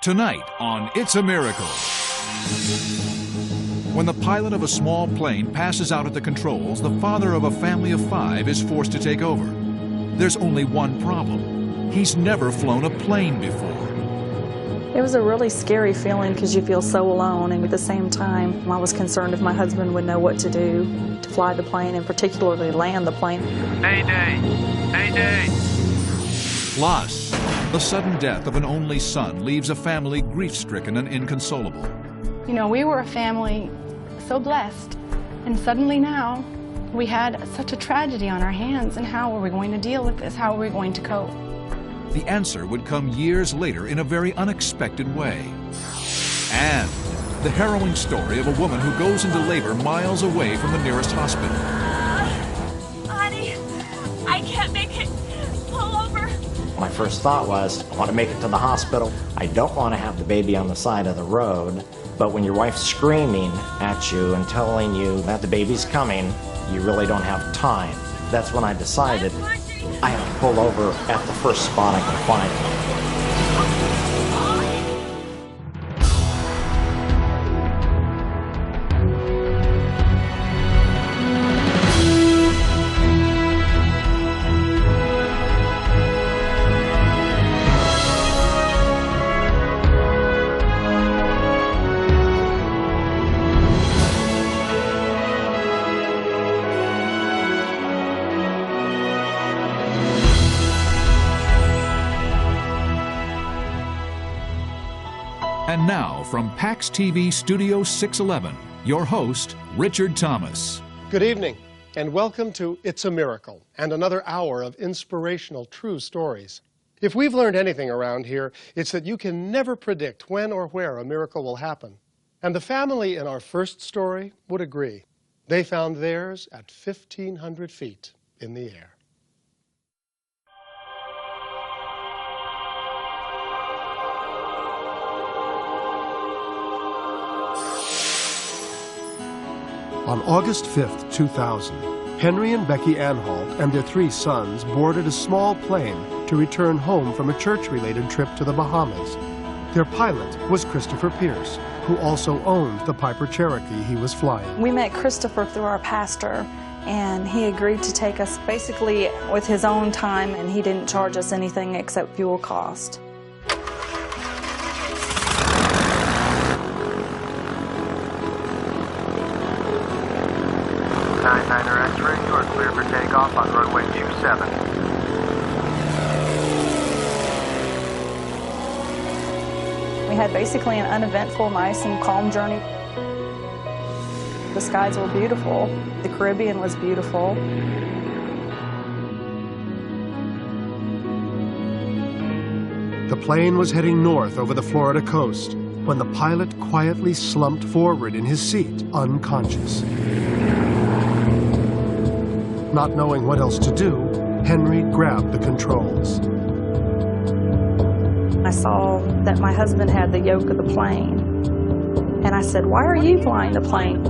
Tonight on It's a Miracle. When the pilot of a small plane passes out at the controls, the father of a family of 5 is forced to take over. There's only one problem. He's never flown a plane before. It was a really scary feeling because you feel so alone, and at the same time, I was concerned if my husband would know what to do to fly the plane and particularly land the plane. Mayday! Mayday! Plus, the sudden death of an only son leaves a family grief-stricken and inconsolable. You know, we were a family so blessed, and suddenly now we had such a tragedy on our hands, and how are we going to deal with this? How are we going to cope? The answer would come years later in a very unexpected way. And the harrowing story of a woman who goes into labor miles away from the nearest hospital. Honey, I can't make it. Pull over. My first thought was, I want to make it to the hospital. I don't want to have the baby on the side of the road. But when your wife's screaming at you and telling you that the baby's coming, you really don't have time. That's when I decided I have to pull over at the first spot I can find. And now, from PAX TV Studio 611, your host, Richard Thomas. Good evening, and welcome to It's a Miracle, and another hour of inspirational true stories. If we've learned anything around here, it's that you can never predict when or where a miracle will happen. And the family in our first story would agree. They found theirs at 1,500 feet in the air. On August 5th, 2000, Henry and Becky Anhalt and their 3 sons boarded a small plane to return home from a church-related trip to the Bahamas. Their pilot was Christopher Pierce, who also owned the Piper Cherokee he was flying. We met Christopher through our pastor, and he agreed to take us basically with his own time, and he didn't charge us anything except fuel cost. 99er X-ray, you are clear for takeoff on runway 27. We had basically an uneventful, nice and calm journey. The skies were beautiful. The Caribbean was beautiful. The plane was heading north over the Florida coast when the pilot quietly slumped forward in his seat, unconscious. Not knowing what else to do, Henry grabbed the controls. I saw that my husband had the yoke of the plane, and I said, "Why are you flying the plane?"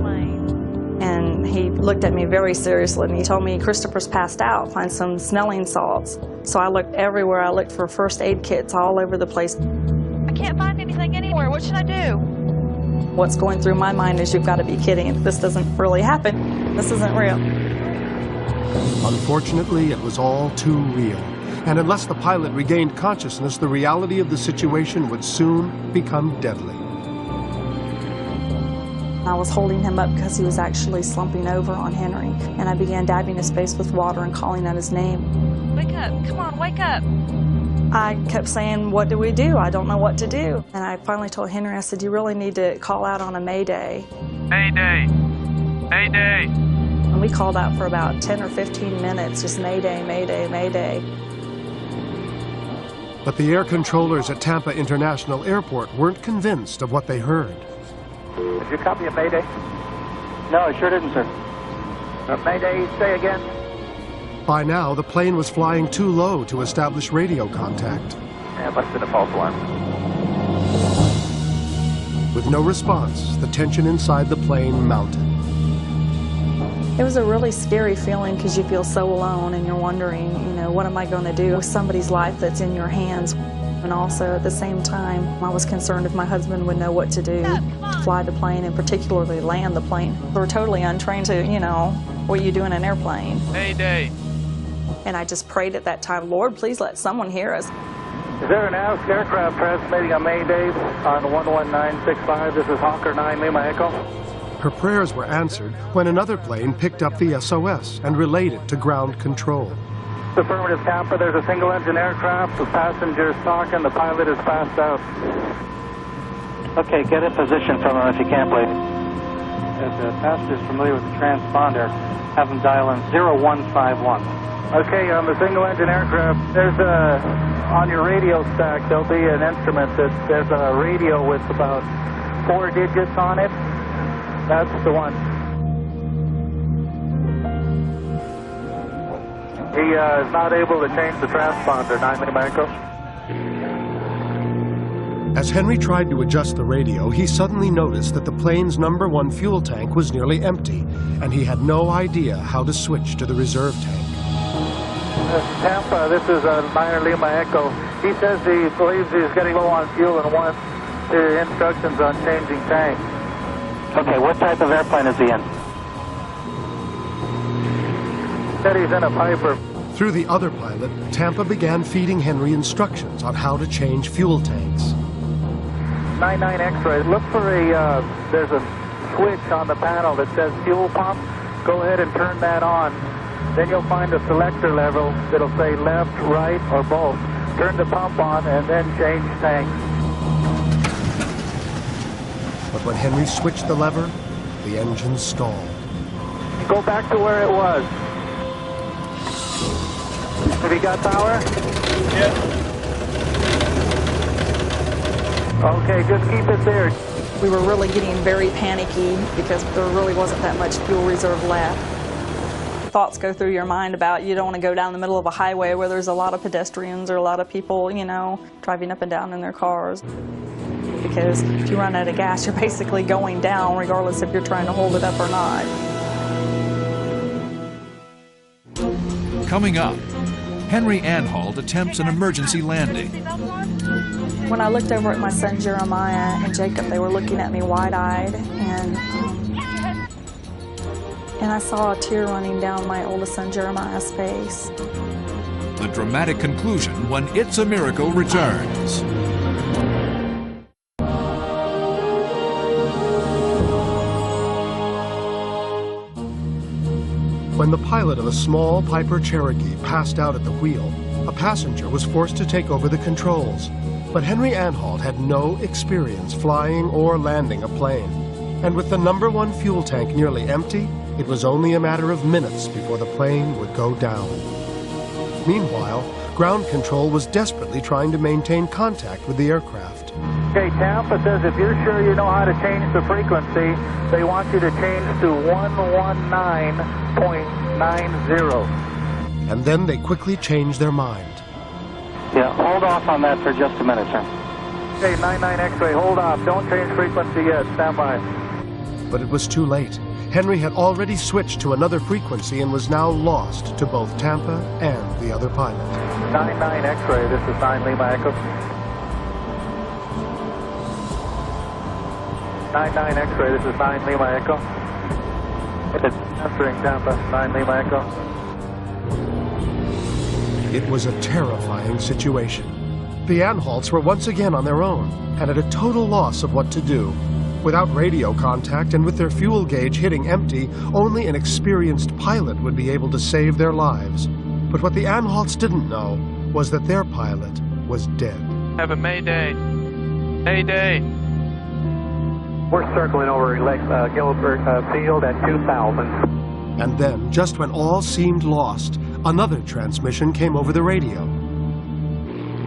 And he looked at me very seriously, and he told me, "Christopher's passed out, find some smelling salts." So I looked everywhere. I looked for first aid kits all over the place. I can't find anything anywhere. What should I do? What's going through my mind is, you've got to be kidding. This doesn't really happen. This isn't real. Unfortunately, it was all too real. And unless the pilot regained consciousness, the reality of the situation would soon become deadly. I was holding him up because he was actually slumping over on Henry, and I began dabbing his face with water and calling out his name. Wake up. Come on, wake up. I kept saying, "What do we do? I don't know what to do." And I finally told Henry, I said, "You really need to call out on a mayday." Mayday! Mayday! And we called out for about 10 or 15 minutes, just mayday, mayday, mayday. But the air controllers at Tampa International Airport weren't convinced of what they heard. Did you copy a mayday? No, I sure didn't, sir. Mayday, say again. By now, the plane was flying too low to establish radio contact. Yeah, it must have been a false alarm. With no response, the tension inside the plane mounted. It was a really scary feeling because you feel so alone, and you're wondering, what am I going to do with somebody's life that's in your hands? And also at the same time, I was concerned if my husband would know what to do to fly the plane and particularly land the plane. We're totally untrained to, what you do in an airplane. Mayday. And I just prayed at that time, Lord, please let someone hear us. Is there an aircraft transmitting a Mayday on 11965? This is Hawker 9 Lima Echo. Her prayers were answered when another plane picked up the SOS and relayed it to ground control. Affirmative, Tampa. There's a single-engine aircraft. The passenger's talking. The pilot is passed out. Okay, get a position from him if you can, please. If the passenger's familiar with the transponder, have him dial in 0151. Okay, on the single-engine aircraft, there's on your radio stack, there'll be an instrument there's a radio with about 4 digits on it. That's the one. He is not able to change the transponder, 9 Lima Echo. As Henry tried to adjust the radio, he suddenly noticed that the plane's #1 fuel tank was nearly empty, and he had no idea how to switch to the reserve tank. Tampa, this is 9 Lima Echo. He says he believes he's getting low on fuel and wants instructions on changing tanks. Okay, what type of airplane is he in? Said he's in a Piper. Through the other pilot, Tampa began feeding Henry instructions on how to change fuel tanks. 99 X-ray. Look for there's a switch on the panel that says fuel pump. Go ahead and turn that on. Then you'll find a selector level that'll say left, right, or both. Turn the pump on and then change tanks. But when Henry switched the lever, the engine stalled. Go back to where it was. Have you got power? Yeah. Okay, just keep it there. We were really getting very panicky because there really wasn't that much fuel reserve left. Thoughts go through your mind about you don't want to go down the middle of a highway where there's a lot of pedestrians or a lot of people, driving up and down in their cars. Because if you run out of gas, you're basically going down regardless if you're trying to hold it up or not. Coming up, Henry Anhalt attempts an emergency landing. When I looked over at my son Jeremiah and Jacob, they were looking at me wide-eyed, and I saw a tear running down my oldest son Jeremiah's face. The dramatic conclusion when It's a Miracle returns. When the pilot of a small Piper Cherokee passed out at the wheel, a passenger was forced to take over the controls. But Henry Anhalt had no experience flying or landing a plane. And with the #1 fuel tank nearly empty, it was only a matter of minutes before the plane would go down. Meanwhile, ground control was desperately trying to maintain contact with the aircraft. Okay, Tampa says if you're sure you know how to change the frequency, they want you to change to 119.90. And then they quickly changed their mind. Yeah, hold off on that for just a minute, sir. Okay, 99 X-ray, hold off. Don't change frequency yet. Stand by. But it was too late. Henry had already switched to another frequency and was now lost to both Tampa and the other pilot. 99 X-ray, this is 9 Lima Echo. 99 X-ray, this is 9 Lima Echo. It's answering Tampa, 9 Lima Echo. It was a terrifying situation. The Anhalts were once again on their own and at a total loss of what to do. Without radio contact and with their fuel gauge hitting empty, only an experienced pilot would be able to save their lives. But what the Anhalts didn't know was that their pilot was dead. Have a Mayday. Mayday. We're circling over Gilbert Field at 2000. And then, just when all seemed lost, another transmission came over the radio.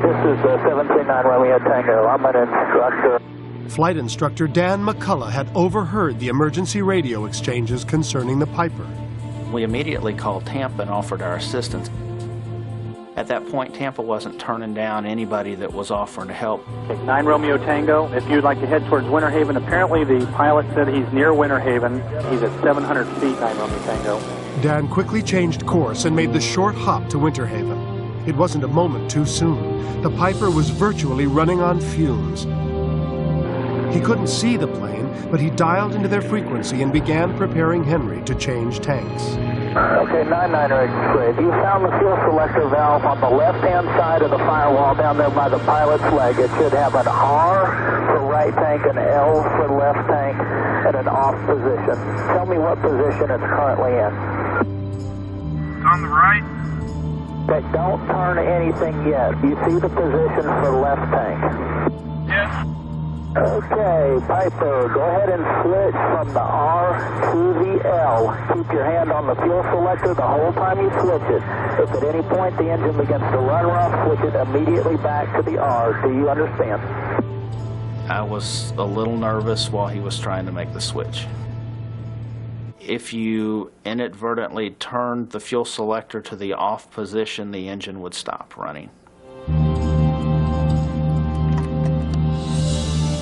This is 739 Romeo Tango. I'm an instructor. Flight instructor Dan McCullough had overheard the emergency radio exchanges concerning the Piper. We immediately called Tampa and offered our assistance. At that point, Tampa wasn't turning down anybody that was offering to help. 9 Romeo Tango, if you'd like to head towards Winter Haven, apparently the pilot said he's near Winter Haven. He's at 700 feet, 9 Romeo Tango. Dan quickly changed course and made the short hop to Winter Haven. It wasn't a moment too soon. The Piper was virtually running on fumes. He couldn't see the plane, but he dialed into their frequency and began preparing Henry to change tanks. Okay, 99 X-ray. You found the fuel selector valve on the left-hand side of the firewall down there by the pilot's leg. It should have an R for right tank, an L for left tank, and an off position. Tell me what position it's currently in. It's on the right. Okay, don't turn anything yet. You see the position for left tank? Yes. Okay, Piper, go ahead and switch from the R to the L. Keep your hand on the fuel selector the whole time you switch it. If at any point the engine begins to run rough, switch it immediately back to the R. Do you understand? I was a little nervous while he was trying to make the switch. If you inadvertently turned the fuel selector to the off position, the engine would stop running.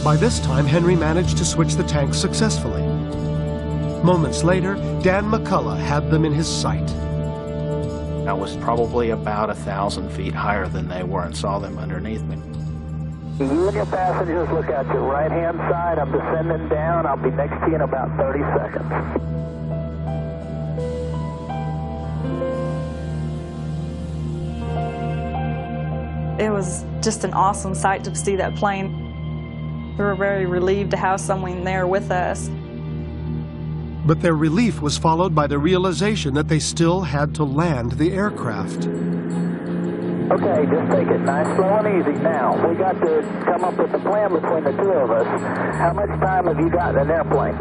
By this time, Henry managed to switch the tanks successfully. Moments later, Dan McCullough had them in his sight. I was probably about 1,000 feet higher than they were and saw them underneath me. You and your passengers look out your right-hand side. I'm descending down. I'll be next to you in about 30 seconds. It was just an awesome sight to see that plane. We were very relieved to have someone there with us. But their relief was followed by the realization that they still had to land the aircraft. Okay, just take it nice, slow, and easy. Now, we got to come up with a plan between the two of us. How much time have you got in an airplane?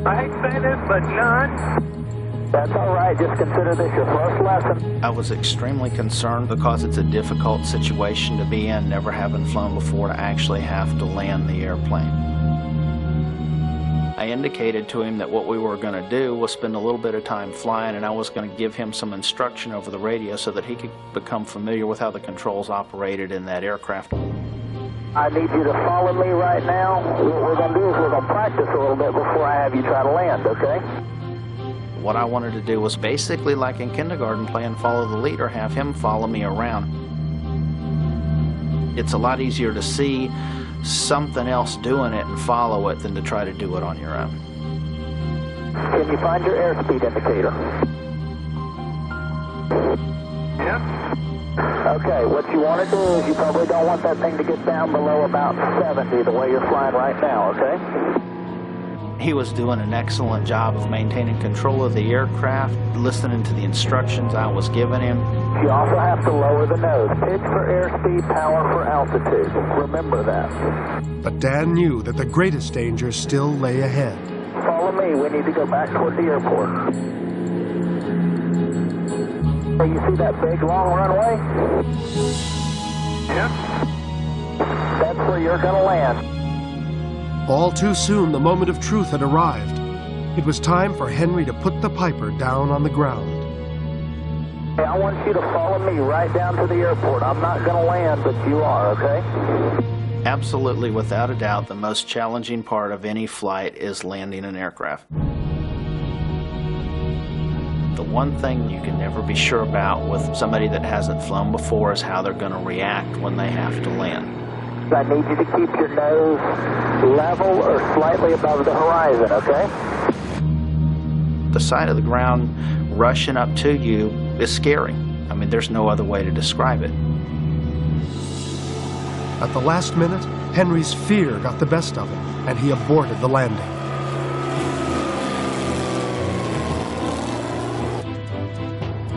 I hate to say this, but none. That's all right. Just consider this your first lesson. I was extremely concerned because it's a difficult situation to be in, never having flown before, to actually have to land the airplane. I indicated to him that what we were going to do was spend a little bit of time flying, and I was going to give him some instruction over the radio so that he could become familiar with how the controls operated in that aircraft. I need you to follow me right now. What we're going to do is we're going to practice a little bit before I have you try to land, okay? What I wanted to do was basically like in kindergarten, playing follow the leader, have him follow me around. It's a lot easier to see something else doing it and follow it than to try to do it on your own. Can you find your airspeed indicator? Yep. Okay, what you want to do is you probably don't want that thing to get down below about 70 the way you're flying right now, okay? He was doing an excellent job of maintaining control of the aircraft, listening to the instructions I was giving him. You also have to lower the nose. Pitch for airspeed, power for altitude. Remember that. But Dan knew that the greatest danger still lay ahead. Follow me. We need to go back toward the airport. Hey, you see that big, long runway? Yep. That's where you're going to land. All too soon, the moment of truth had arrived. It was time for Henry to put the Piper down on the ground. Hey, I want you to follow me right down to the airport. I'm not going to land, but you are, okay? Absolutely, without a doubt, the most challenging part of any flight is landing an aircraft. The one thing you can never be sure about with somebody that hasn't flown before is how they're going to react when they have to land. I need you to keep your nose level or slightly above the horizon, okay? The sight of the ground rushing up to you is scary. I mean, there's no other way to describe it. At the last minute, Henry's fear got the best of him, and he aborted the landing.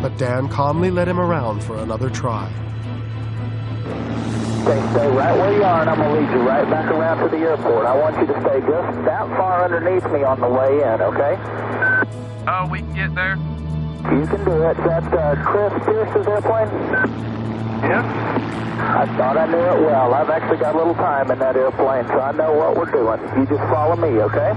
But Dan calmly led him around for another try. Okay, stay right where you are, and I'm going to lead you right back around to the airport. I want you to stay just that far underneath me on the way in, okay? Oh, we can get there? You can do it. That's Chris Pierce's airplane? Yep. I thought I knew it well. I've actually got a little time in that airplane, so I know what we're doing. You just follow me, okay?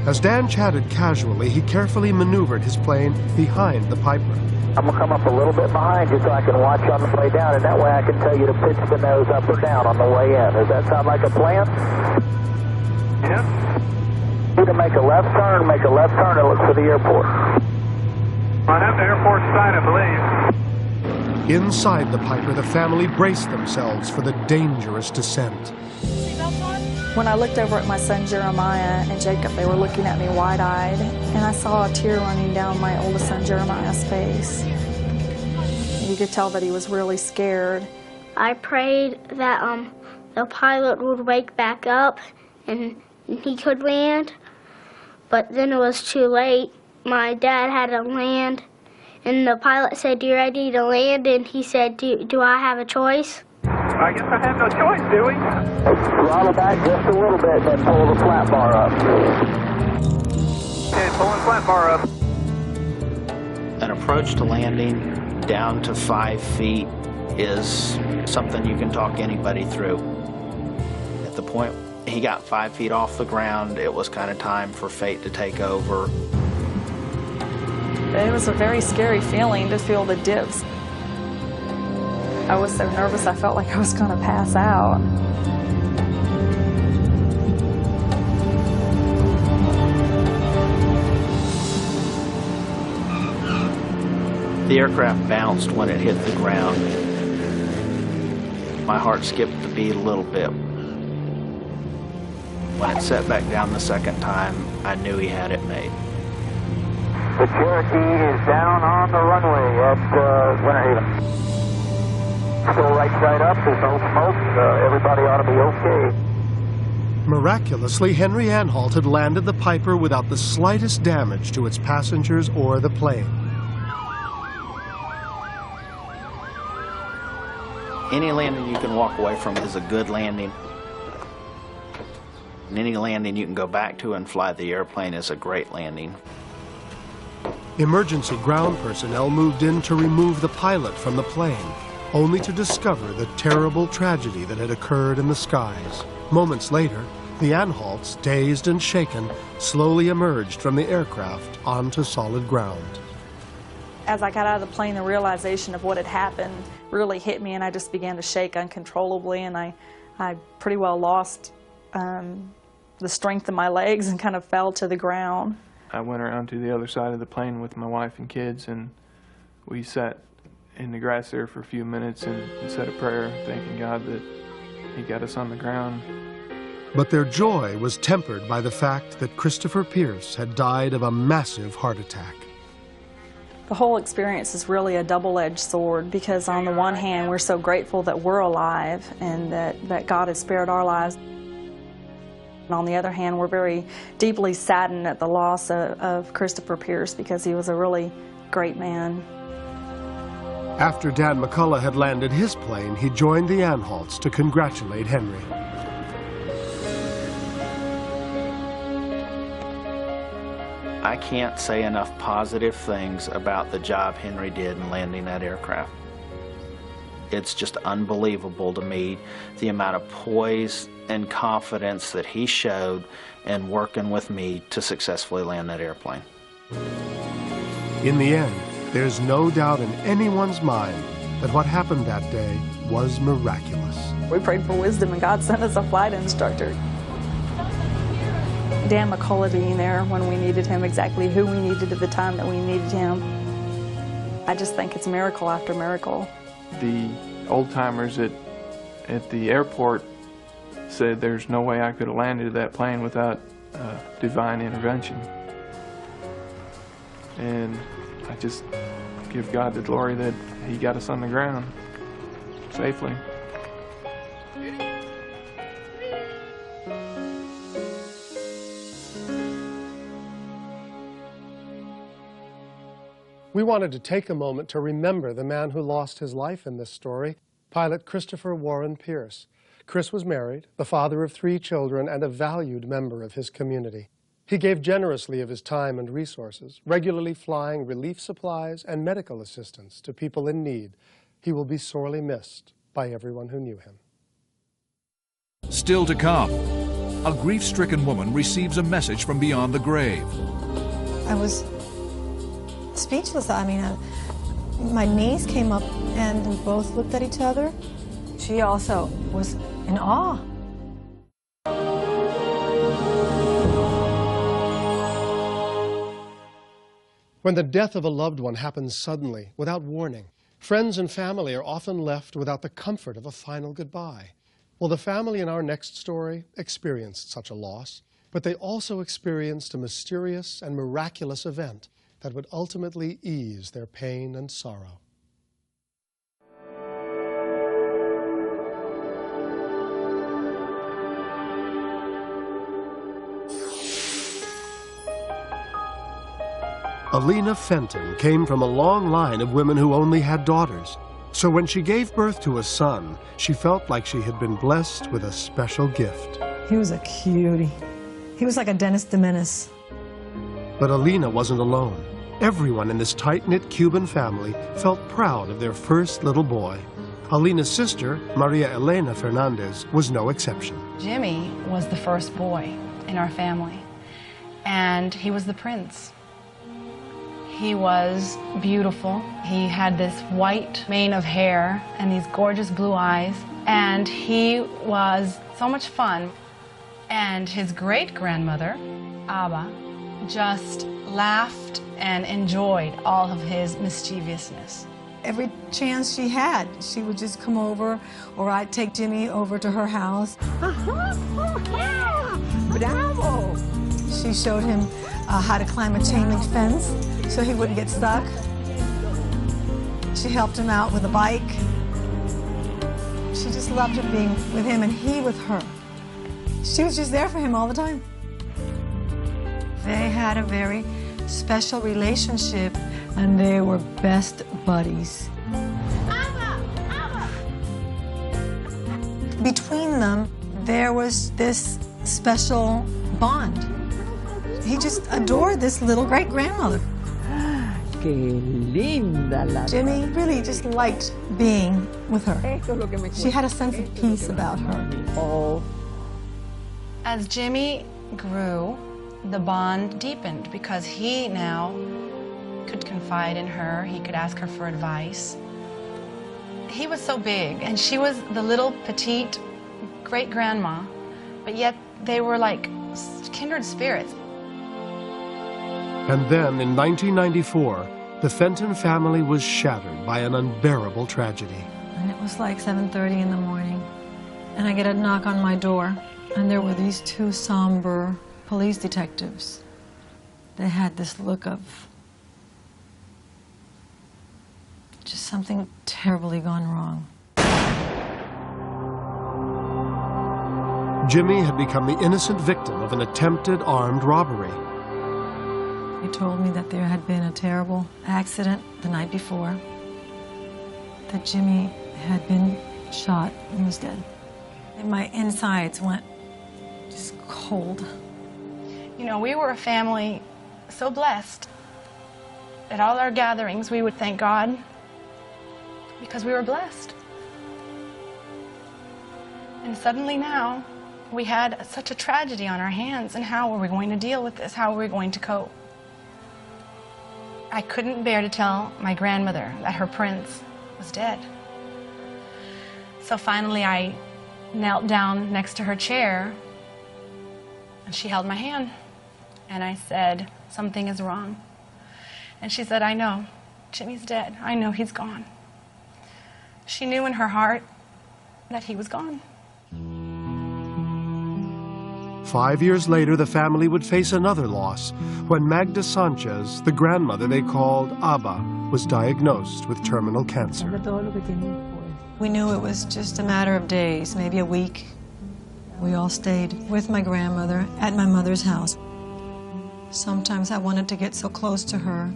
As Dan chatted casually, he carefully maneuvered his plane behind the Piper. I'm going to come up a little bit behind you so I can watch you on the way down, and that way I can tell you to pitch the nose up or down on the way in. Does that sound like a plan? Yep. You to make a left turn and look for the airport. I have the airport side, I believe. Inside the Piper, the family braced themselves for the dangerous descent. When I looked over at my son Jeremiah and Jacob, they were looking at me wide-eyed, and I saw a tear running down my oldest son Jeremiah's face. You could tell that he was really scared. I prayed that the pilot would wake back up and he could land, but then it was too late. My dad had to land, and the pilot said, "You ready to land?" And he said, do I have a choice? I guess I have no choice, do we? Throttle back just a little bit, then pull the flat bar up. Okay, pulling flat bar up. An approach to landing down to 5 feet is something you can talk anybody through. At the point he got 5 feet off the ground, it was kind of time for fate to take over. It was a very scary feeling to feel the dips. I was so nervous I felt like I was going to pass out. The aircraft bounced when it hit the ground. My heart skipped a beat a little bit. When it set back down the second time, I knew he had it made. The Cherokee is down on the runway at Winter Haven. Still right side up, there's no smoke, everybody ought to be okay. Miraculously, Henry Anhalt had landed the Piper without the slightest damage to its passengers or the plane. Any landing you can walk away from is a good landing. And any landing you can go back to and fly the airplane is a great landing. Emergency ground personnel moved in to remove the pilot from the plane, only to discover the terrible tragedy that had occurred in the skies. Moments later, the Anhalts, dazed and shaken, slowly emerged from the aircraft onto solid ground. As I got out of the plane, the realization of what had happened really hit me, and I just began to shake uncontrollably, and I pretty well lost the strength of my legs and kind of fell to the ground. I went around to the other side of the plane with my wife and kids, and we sat in the grass there for a few minutes and said a prayer, thanking God that He got us on the ground. But their joy was tempered by the fact that Christopher Pierce had died of a massive heart attack. The whole experience is really a double-edged sword, because on the one hand, we're so grateful that we're alive and that God has spared our lives. And on the other hand, we're very deeply saddened at the loss of Christopher Pierce, because he was a really great man. After Dan McCullough had landed his plane, he joined the Anhalts to congratulate Henry. I can't say enough positive things about the job Henry did in landing that aircraft. It's just unbelievable to me the amount of poise and confidence that he showed in working with me to successfully land that airplane. In the end, there's no doubt in anyone's mind that what happened that day was miraculous. We prayed for wisdom, and God sent us a flight instructor. Dan McCullough being there when we needed him, exactly who we needed at the time that we needed him. I just think it's miracle after miracle. The old-timers at the airport said there's no way I could have landed that plane without divine intervention. And I just give God the glory that He got us on the ground safely. We wanted to take a moment to remember the man who lost his life in this story, pilot Christopher Warren Pierce. Chris was married, the father of 3 children, and a valued member of his community. He gave generously of his time and resources, regularly flying relief supplies and medical assistance to people in need. He will be sorely missed by everyone who knew him. Still to come, a grief-stricken woman receives a message from beyond the grave. I was speechless. I mean, my knees came up and we both looked at each other. She also was in awe. When the death of a loved one happens suddenly, without warning, Friends and family are often left without the comfort of a final goodbye. Well, the family in our next story experienced such a loss, but they also experienced a mysterious and miraculous event that would ultimately ease their pain and sorrow. Alina Fenton came from a long line of women who only had daughters. So when she gave birth to a son, she felt like she had been blessed with a special gift. He was a cutie. He was like a Dennis the Menace. But Alina wasn't alone. Everyone in this tight-knit Cuban family felt proud of their first little boy. Alina's sister, Maria Elena Fernandez, was no exception. Jimmy was the first boy in our family, and he was the prince. He was beautiful. He had this white mane of hair and these gorgeous blue eyes, and he was so much fun. And his great-grandmother, Abba, just laughed and enjoyed all of his mischievousness. Every chance she had, she would just come over, or I'd take Jimmy over to her house. Bravo! She showed him how to climb a chain link fence so he wouldn't get stuck. She helped him out with a bike. She just loved him being with him and he with her. She was just there for him all the time. They had a very special relationship and they were best buddies. Between them, there was this special bond. He just adored this little great-grandmother. Qué linda la... Jimmy really just liked being with her. She had a sense of peace about her. As Jimmy grew, the bond deepened because he now could confide in her. He could ask her for advice. He was so big, and she was the little petite great-grandma, but yet they were like kindred spirits. And then, in 1994, the Fenton family was shattered by an unbearable tragedy. And it was like 7:30 in the morning, and I get a knock on my door, and there were these two somber police detectives. They had this look of just something terribly gone wrong. Jimmy had become the innocent victim of an attempted armed robbery. They told me that there had been a terrible accident the night before, that Jimmy had been shot and was dead. And my insides went just cold. You know, we were a family so blessed. At all our gatherings, we would thank God because we were blessed. And suddenly now, we had such a tragedy on our hands, and how were we going to deal with this? How were we going to cope? I couldn't bear to tell my grandmother that her prince was dead. So finally I knelt down next to her chair and she held my hand and I said, "Something is wrong." And she said, "I know, Jimmy's dead. I know he's gone." She knew in her heart that he was gone. 5 years later, the family would face another loss when Magda Sanchez, the grandmother they called Abba, was diagnosed with terminal cancer. We knew it was just a matter of days, maybe a week. We all stayed with my grandmother at my mother's house. Sometimes I wanted to get so close to her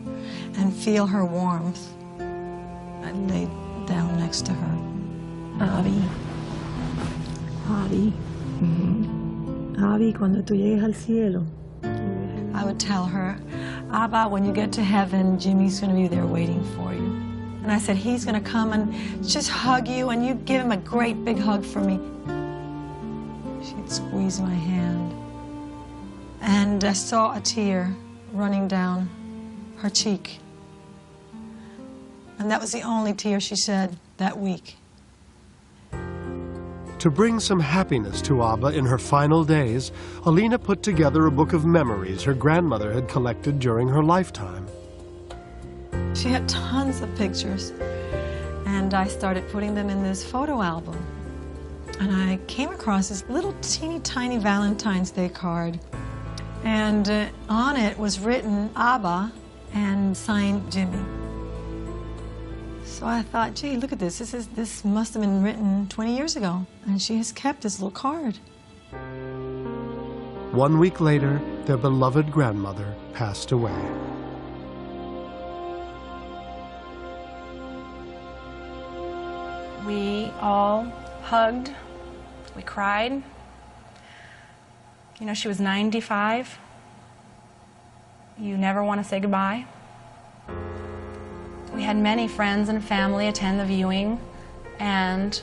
and feel her warmth. I laid down next to her. Abby. Abby, cuando tú llegues al cielo. I would tell her, "Abba, when you get to heaven, Jimmy's going to be there waiting for you." And I said, "He's going to come and just hug you, and you give him a great big hug for me." She'd squeeze my hand. And I saw a tear running down her cheek. And that was the only tear she shed that week. To bring some happiness to Abba in her final days, Alina put together a book of memories her grandmother had collected during her lifetime. She had tons of pictures, And I started putting them in this photo album. And I came across this little teeny tiny Valentine's Day card. And on it was written Abba and signed Jimmy. So I thought, gee, look at this. This must have been written 20 years ago. And she has kept this little card. 1 week later, their beloved grandmother passed away. We all hugged, we cried. You know, she was 95. You never want to say goodbye. We had many friends and family attend the viewing, and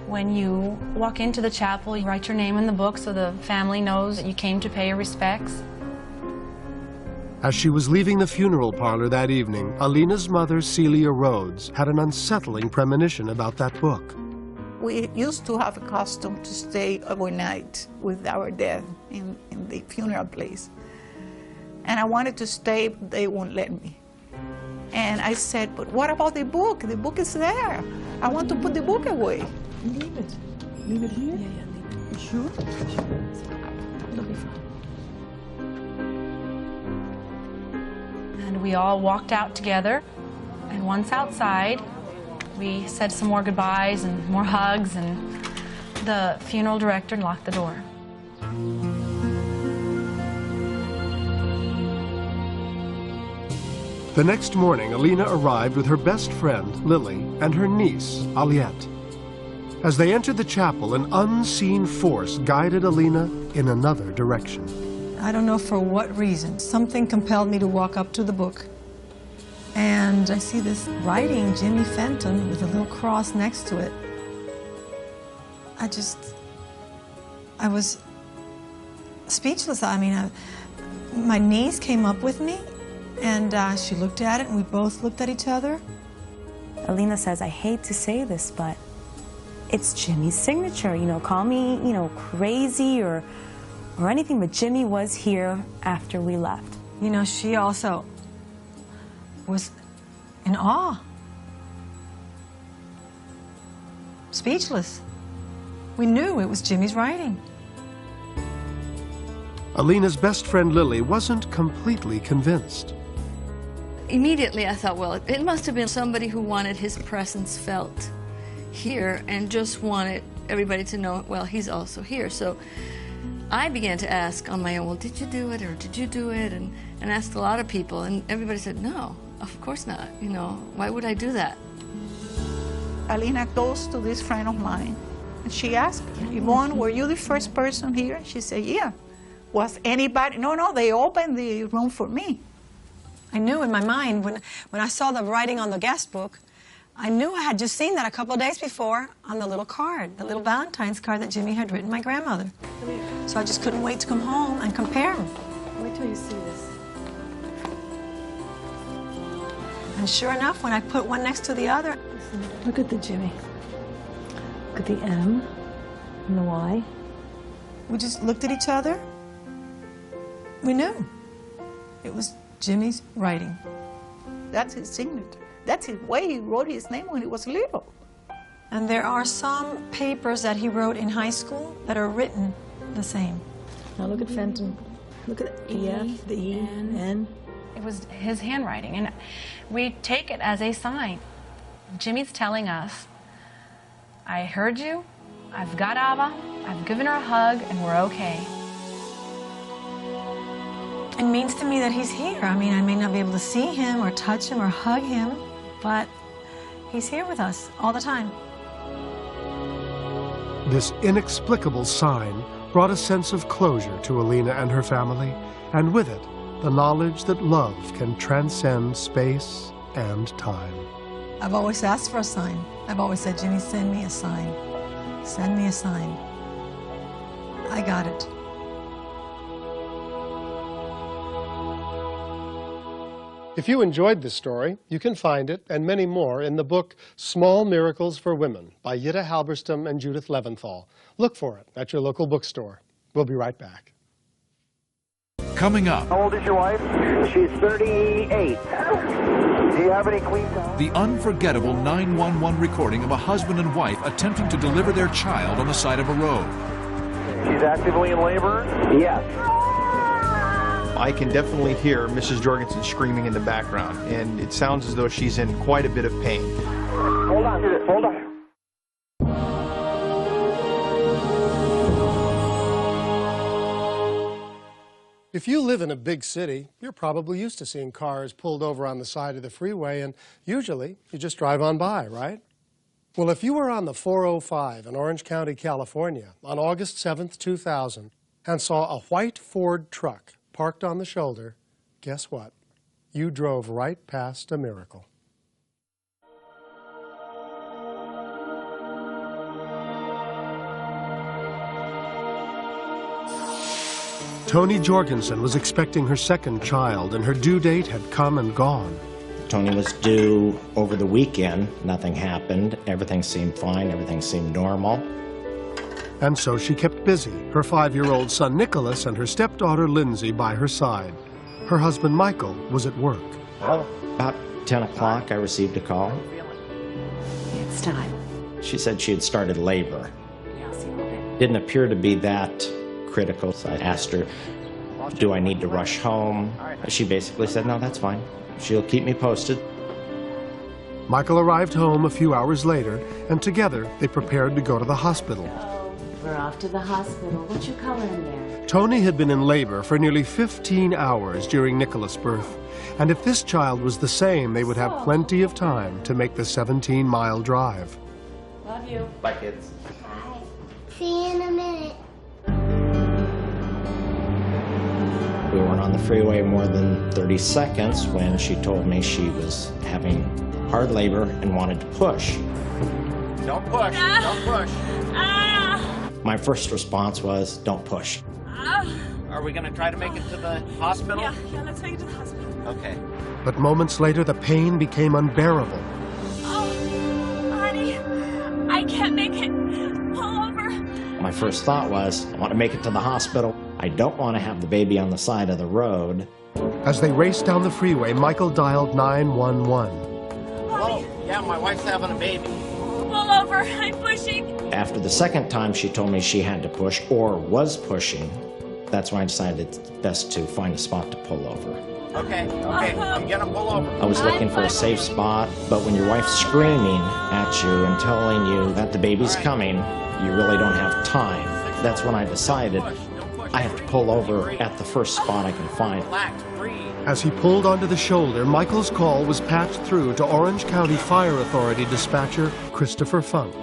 when you walk into the chapel, you write your name in the book so the family knows that you came to pay your respects. As she was leaving the funeral parlor that evening, Alina's mother, Celia Rhodes, had an unsettling premonition about that book. We used to have a custom to stay overnight with our dead in the funeral place. And I wanted to stay, but they won't let me. And I said, but what about the book? The book is there. I want to put the book away. Leave it. Leave it here? Yeah, leave it. You sure? It'll be fine. And we all walked out together, and once outside, we said some more goodbyes and more hugs, and the funeral director locked the door. The next morning, Alina arrived with her best friend, Lily, and her niece, Aliette. As they entered the chapel, an unseen force guided Alina in another direction. I don't know for what reason. Something compelled me to walk up to the book. And I see this writing, Jimmy Fenton, with a little cross next to it. I was speechless. I mean, my niece came up with me, and she looked at it, and we both looked at each other. Alina says, I hate to say this, but it's Jimmy's signature. You know, call me, you know, crazy or anything, but Jimmy was here after we left. You know, she also was in awe. Speechless. We knew it was Jimmy's writing. Alina's best friend Lily wasn't completely convinced. Immediately I thought, well, it must have been somebody who wanted his presence felt here and just wanted everybody to know, well, he's also here. So I began to ask on my own, well, did you do it or did you do it? And asked a lot of people, and everybody said, no, of course not. You know, why would I do that? Alina goes to this friend of mine, and she asked, Yvonne, were you the first person here? She said, yeah. Was anybody? No, they opened the room for me. I knew in my mind, when I saw the writing on the guest book, I knew I had just seen that a couple of days before on the little card, the little Valentine's card that Jimmy had written my grandmother. So I just couldn't wait to come home and compare them. Wait till you see this. And sure enough, when I put one next to the other... Look at the Jimmy. Look at the M and the Y. We just looked at each other. We knew. It was Jimmy's writing. That's his signature. That's his way he wrote his name when he was little. And there are some papers that he wrote in high school that are written the same. Now look at Fenton. Look at the F, the E, N. It was his handwriting, and we take it as a sign. Jimmy's telling us, I heard you, I've got Abba, I've given her a hug, and we're okay. It means to me that he's here. I mean, I may not be able to see him or touch him or hug him, but he's here with us all the time. This inexplicable sign brought a sense of closure to Alina and her family, and with it, the knowledge that love can transcend space and time. I've always asked for a sign. I've always said, Jimmy, send me a sign. Send me a sign. I got it. If you enjoyed this story, you can find it and many more in the book Small Miracles for Women by Jutta Halberstam and Judith Leventhal. Look for it at your local bookstore. We'll be right back. Coming up, How old is your wife? She's 38. Do you have any clean towels? the unforgettable 911 recording of a husband and wife attempting to deliver their child on the side of a road. She's actively in labor? Yes. I can definitely hear Mrs. Jorgensen screaming in the background, and it sounds as though she's in quite a bit of pain. Hold on, hold on. If you live in a big city, you're probably used to seeing cars pulled over on the side of the freeway, and usually you just drive on by, right? Well, if you were on the 405 in Orange County, California on August 7th, 2000, and saw a white Ford truck parked on the shoulder, guess what? You drove right past a miracle. Toni Jorgensen was expecting her second child, and her due date had come and gone. Toni was due over the weekend. Nothing happened. Everything seemed fine. Everything seemed normal. And so she kept busy, her 5-year-old son Nicholas and her stepdaughter Lindsay by her side. Her husband Michael was at work. Well, about 10 o'clock, I received a call. It's time. She said she had started labor. Didn't appear to be that critical, so I asked her, do I need to rush home? She basically said, no, that's fine. She'll keep me posted. Michael arrived home a few hours later, and together they prepared to go to the hospital. We're off to the hospital. What's your color in there? Toni had been in labor for nearly 15 hours during Nicholas' birth, and if this child was the same, they would have plenty of time to make the 17-mile drive. Love you. Bye, kids. Bye. See you in a minute. We weren't on the freeway more than 30 seconds when she told me she was having hard labor and wanted to push. Don't push, don't push. My first response was, don't push. Are we going to try to make it to the hospital? Yeah, let's make it to the hospital. Okay. But moments later, the pain became unbearable. Oh, honey, I can't make it. Pull over. My first thought was, I want to make it to the hospital. I don't want to have the baby on the side of the road. As they raced down the freeway, Michael dialed 911. Hello? Yeah, my wife's having a baby. Pull over. I'm pushing. After the second time she told me she had to push or was pushing, that's when I decided it's best to find a spot to pull over. Okay, I'm gonna pull over. I was looking for a safe spot, but when your wife's screaming at you and telling you that the baby's coming, you really don't have time. That's when I decided I have to pull over at the first spot I can find. As he pulled onto the shoulder, Michael's call was patched through to Orange County Fire Authority dispatcher Christopher Funk.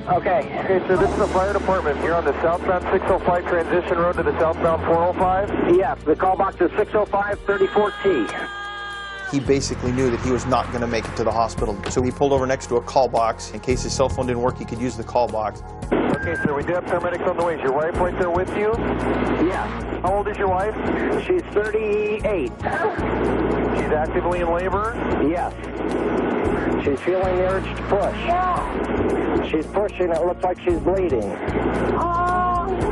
Okay, so this is the fire department. You're on the southbound 605 transition road to the southbound 405? Yes, the call box is 605-34T. He basically knew that he was not going to make it to the hospital, so he pulled over next to a call box. In case his cell phone didn't work, he could use the call box. Okay, sir, we do have paramedics on the way. Is your wife right there with you? Yes. How old is your wife? She's 38. She's actively in labor? Yes. She's feeling the urge to push. She's pushing. It looks like she's bleeding.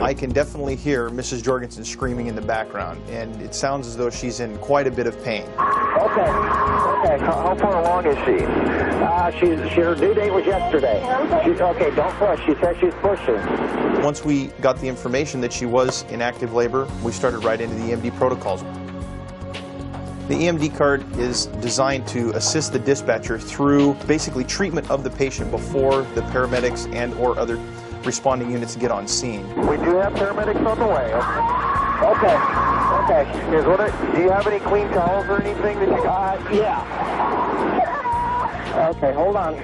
I can definitely hear Mrs. Jorgensen screaming in the background, and it sounds as though she's in quite a bit of pain. Okay. How far along is she? Her due date was yesterday. Okay, don't push. She says she's pushing. Once we got the information that she was in active labor, we started right into the EMD protocols. The EMD card is designed to assist the dispatcher through basically treatment of the patient before the paramedics and or other responding units get on scene. We do have paramedics on the way. Okay. Do you have any clean towels or anything that you Yeah. Okay, hold on.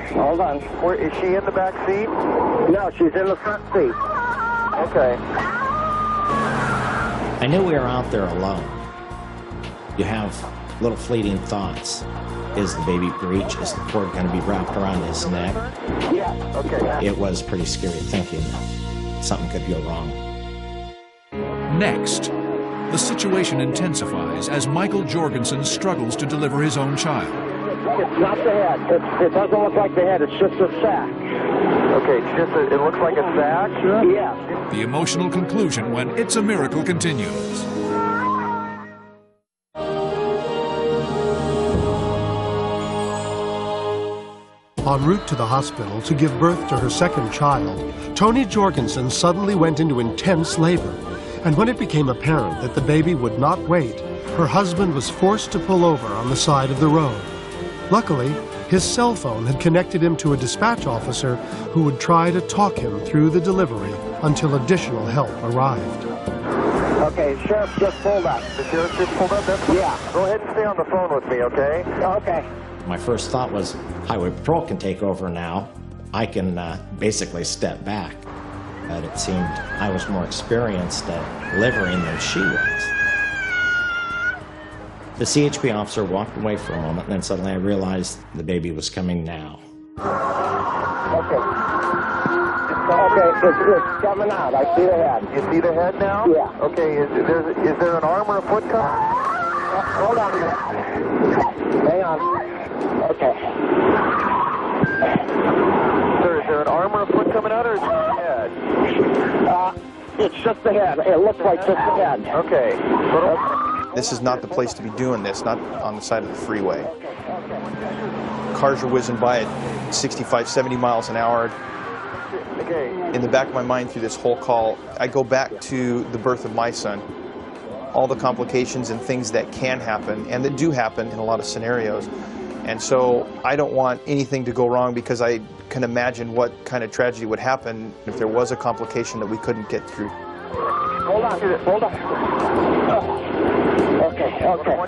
Where, is she in the back seat? No, she's in the front seat. Okay. I knew we were out there alone. You have little fleeting thoughts. Is the baby breech? Is the cord going to be wrapped around his neck? Yeah. Okay. It was pretty scary thinking that something could go wrong. Next, the situation intensifies as Michael Jorgensen struggles to deliver his own child. It's not the head. It doesn't look like the head. It's just a sack. Okay, it looks like a sack? Yeah. The emotional conclusion when It's a Miracle continues. En route to the hospital to give birth to her second child, Toni Jorgensen suddenly went into intense labor. And when it became apparent that the baby would not wait, her husband was forced to pull over on the side of the road. Luckily, his cell phone had connected him to a dispatch officer who would try to talk him through the delivery until additional help arrived. Okay, Sheriff just pulled up. The sheriff just pulled up? That's fine. Yeah. Go ahead and stay on the phone with me, okay? Okay. My first thought was, Highway Patrol can take over now. I can basically step back. But it seemed I was more experienced at delivering than she was. The CHP officer walked away for a moment, and then suddenly I realized the baby was coming now. Okay. Okay, it's coming out. I see the head. You see the head now? Yeah. Okay, is there an arm or a foot coming? Hold on a minute. Hang on. Okay. Sir, is there an arm or a foot coming out, or is it the head? It's just the head. It looks like just the head. Okay. This is not the place to be doing this, not on the side of the freeway. Cars are whizzing by at 65, 70 miles an hour. In the back of my mind through this whole call, I go back to the birth of my son, all the complications and things that can happen, and that do happen in a lot of scenarios. And so I don't want anything to go wrong, because I can imagine what kind of tragedy would happen if there was a complication that we couldn't get through. Hold on, hold on. Okay, okay.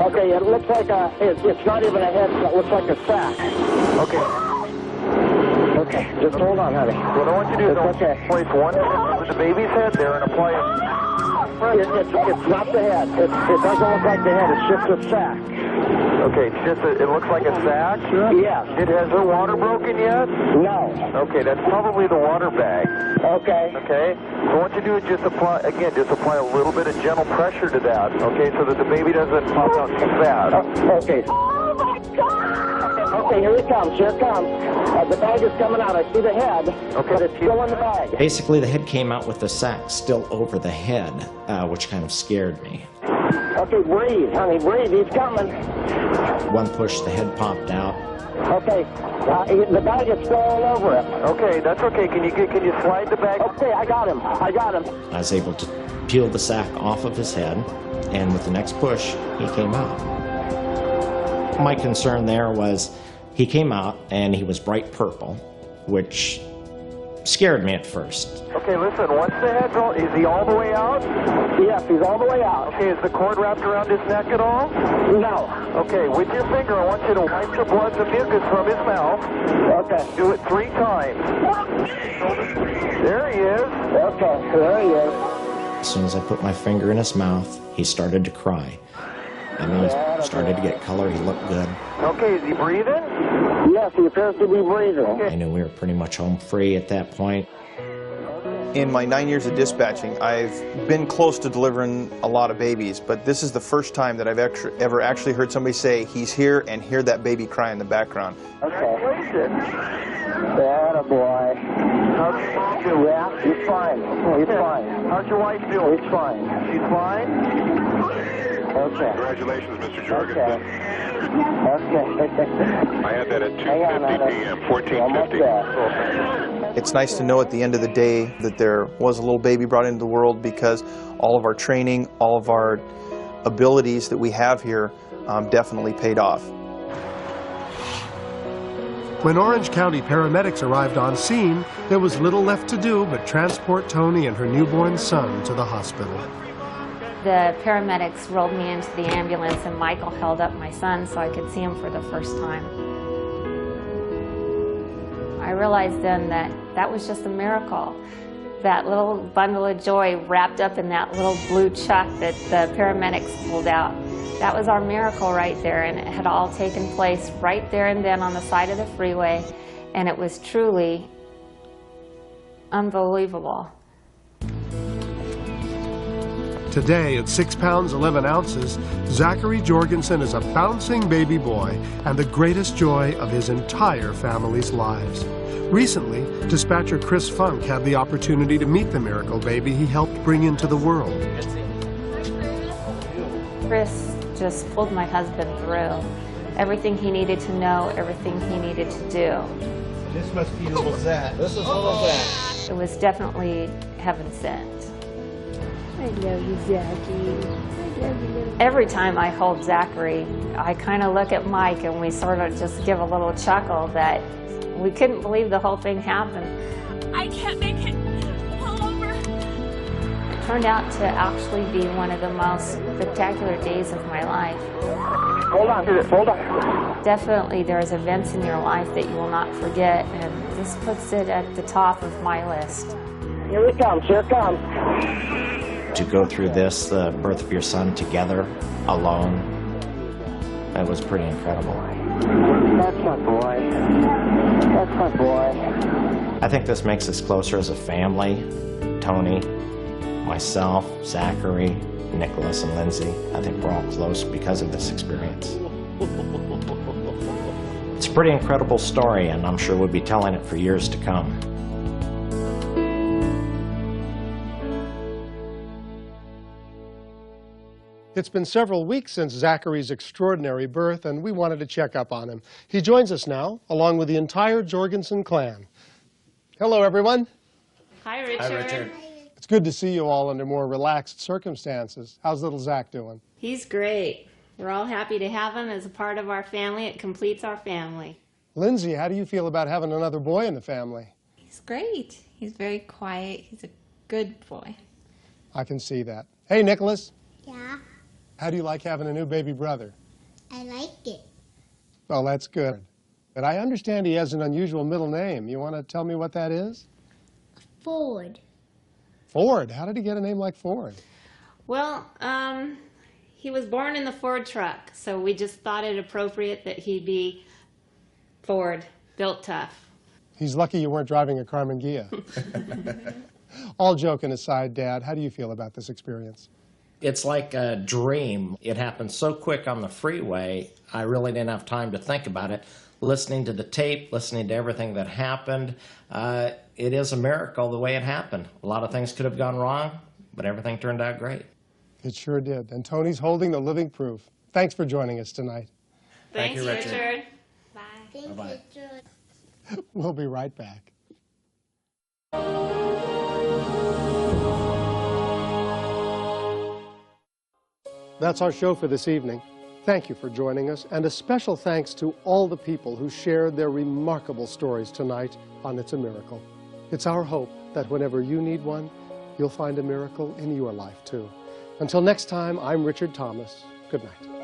Okay, it looks like it's not even a head, it looks like a sack. Okay. Okay, just hold on, honey. What I want you to do is place one head with the baby's head there and apply it. It's not the head. It doesn't look like the head. It's just a sack. Okay, it's just it looks like a sack? Yes. Has her water broken yet? No. Okay, that's probably the water bag. Okay. Okay. So what you do is just apply a little bit of gentle pressure to that, okay, so that the baby doesn't pop out too fast. Okay. Oh my God! Okay, here it comes. Here it comes. The bag is coming out. I see the head, but it's still in the bag. Basically, the head came out with the sack still over the head, which kind of scared me. Okay, breathe, honey, breathe. He's coming. One push, the head popped out. Okay, the bag is still all over it. Okay, that's okay. Can you slide the bag? Okay, I got him. I was able to peel the sack off of his head, and with the next push, he came out. My concern there was he came out and he was bright purple, which scared me at first. Okay, listen, once the head's all, is he all the way out? Yes, he's all the way out. Okay, is the cord wrapped around his neck at all? No. Okay, with your finger, I want you to wipe the blood, the mucus from his mouth. Okay. Do it 3 times. There he is. Okay, there he is. As soon as I put my finger in his mouth, he started to cry. And when he started to get color, he looked good. Okay, is he breathing? Yes, he appears to be breathing. I knew we were pretty much home free at that point. In my 9 years of dispatching, I've been close to delivering a lot of babies, but this is the first time that I've ever actually heard somebody say, he's here, and hear that baby cry in the background. Okay. That a boy. Yeah, he's fine. He's fine. How's your wife doing? He's fine. She's fine? Okay. Congratulations, Mr. Jorgensen. Okay. I had that at 2:50 p.m., 14:50. It's nice to know at the end of the day that there was a little baby brought into the world, because all of our training, all of our abilities that we have here definitely paid off. When Orange County paramedics arrived on scene, there was little left to do but transport Toni and her newborn son to the hospital. The paramedics rolled me into the ambulance, and Michael held up my son so I could see him for the first time. I realized then that that was just a miracle. That little bundle of joy wrapped up in that little blue chuck that the paramedics pulled out. That was our miracle right there, and it had all taken place right there and then on the side of the freeway, and it was truly unbelievable. Today, at 6 pounds 11 ounces, Zachary Jorgensen is a bouncing baby boy and the greatest joy of his entire family's lives. Recently, dispatcher Chris Funk had the opportunity to meet the miracle baby he helped bring into the world. Chris just pulled my husband through. everything he needed to know, everything he needed to do. This must be little Zach. This is little Zach. It was definitely heaven sent. I love you, Zachy. I love you, little. Every time I hold Zachary, I kind of look at Mike and we sort of just give a little chuckle that we couldn't believe the whole thing happened. I can't make it. Pull over. It turned out to actually be one of the most spectacular days of my life. Hold on, hold on. Definitely there's events in your life that you will not forget, and this puts it at the top of my list. Here it comes, here it comes. To go through this, the birth of your son together, alone, that was pretty incredible. That's my boy. That's my boy. I think this makes us closer as a family. Tony, myself, Zachary, Nicholas, and Lindsay. I think we're all close because of this experience. It's a pretty incredible story, and I'm sure we'll be telling it for years to come. It's been several weeks since Zachary's extraordinary birth, and we wanted to check up on him. He joins us now, along with the entire Jorgensen clan. Hello, everyone. Hi, Richard. Hi, Richard. It's good to see you all under more relaxed circumstances. How's little Zach doing? He's great. We're all happy to have him as a part of our family. It completes our family. Lindsay, how do you feel about having another boy in the family? He's great. He's very quiet. He's a good boy. I can see that. Hey, Nicholas. Yeah, How do you like having a new baby brother? I like it. Well, that's good. But I understand he has an unusual middle name. You want to tell me what that is? Ford. Ford. How did he get a name like Ford? Well, he was born in the Ford truck, so we just thought it appropriate that he be Ford, built tough. He's lucky you weren't driving a Carmen Ghia. All joking aside, Dad, how do you feel about this experience? It's like a dream. It happened so quick on the freeway, I really didn't have time to think about it. Listening to the tape, listening to everything that happened, it is a miracle the way it happened. A lot of things could have gone wrong, but everything turned out great. It sure did. And Tony's holding the living proof. Thanks for joining us tonight. Thanks, you, Richard. Bye. Thank Bye-bye. you, George. We'll be right back. That's our show for this evening. Thank you for joining us, and a special thanks to all the people who shared their remarkable stories tonight on It's a Miracle. It's our hope that whenever you need one, you'll find a miracle in your life, too. Until next time, I'm Richard Thomas. Good night.